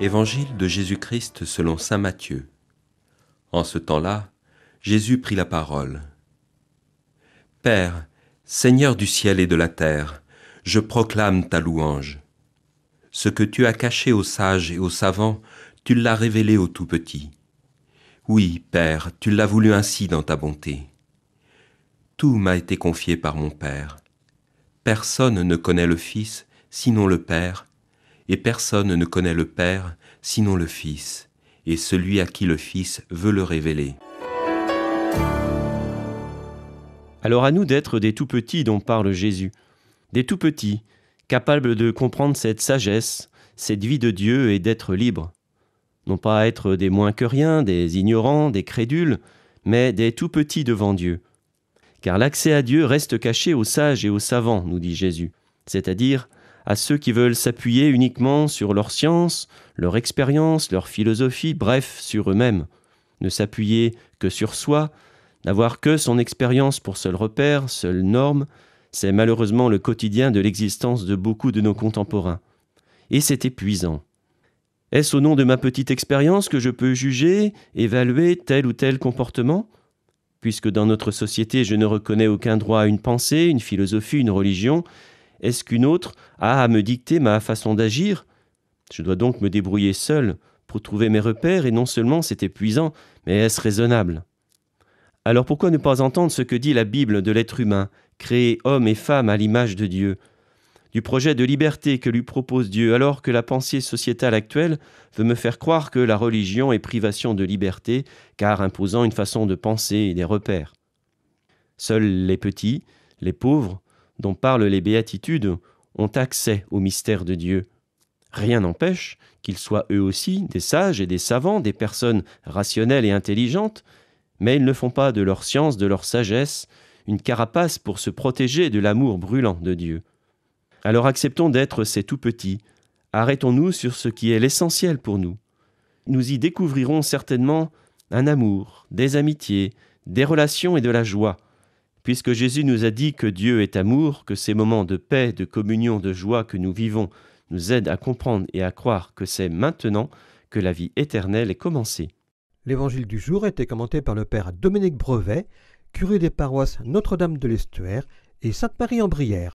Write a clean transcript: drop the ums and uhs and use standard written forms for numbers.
Évangile de Jésus-Christ selon saint Matthieu. En ce temps-là, Jésus prit la parole. « Père, Seigneur du ciel et de la terre, je proclame ta louange. Ce que tu as caché aux sages et aux savants, tu l'as révélé aux tout-petits. Oui, Père, tu l'as voulu ainsi dans ta bonté. Tout m'a été confié par mon Père. Personne ne connaît le Fils, sinon le Père, et personne ne connaît le Père, sinon le Fils, et celui à qui le Fils veut le révéler. » Alors à nous d'être des tout-petits dont parle Jésus, des tout-petits, capables de comprendre cette sagesse, cette vie de Dieu et d'être libres. Non pas être des moins que rien, des ignorants, des crédules, mais des tout-petits devant Dieu. Car l'accès à Dieu reste caché aux sages et aux savants, nous dit Jésus, c'est-à-dire à ceux qui veulent s'appuyer uniquement sur leur science, leur expérience, leur philosophie, bref, sur eux-mêmes. Ne s'appuyer que sur soi, n'avoir que son expérience pour seul repère, seule norme, c'est malheureusement le quotidien de l'existence de beaucoup de nos contemporains. Et c'est épuisant. Est-ce au nom de ma petite expérience que je peux juger, évaluer tel ou tel comportement ? Puisque dans notre société je ne reconnais aucun droit à une pensée, une philosophie, une religion, est-ce qu'une autre a à me dicter ma façon d'agir ? Je dois donc me débrouiller seul pour trouver mes repères et non seulement c'est épuisant, mais est-ce raisonnable ? Alors pourquoi ne pas entendre ce que dit la Bible de l'être humain, créé homme et femme à l'image de Dieu ? Du projet de liberté que lui propose Dieu, alors que la pensée sociétale actuelle veut me faire croire que la religion est privation de liberté, car imposant une façon de penser et des repères. Seuls les petits, les pauvres, dont parlent les béatitudes, ont accès au mystère de Dieu. Rien n'empêche qu'ils soient eux aussi des sages et des savants, des personnes rationnelles et intelligentes, mais ils ne font pas de leur science, de leur sagesse, une carapace pour se protéger de l'amour brûlant de Dieu. Alors acceptons d'être ces tout-petits. Arrêtons-nous sur ce qui est l'essentiel pour nous. Nous y découvrirons certainement un amour, des amitiés, des relations et de la joie. Puisque Jésus nous a dit que Dieu est amour, que ces moments de paix, de communion, de joie que nous vivons nous aident à comprendre et à croire que c'est maintenant que la vie éternelle est commencée. L'évangile du jour a été commenté par le père Dominique Brevet, curé des paroisses Notre-Dame de l'Estuaire et Sainte-Marie-en-Brière.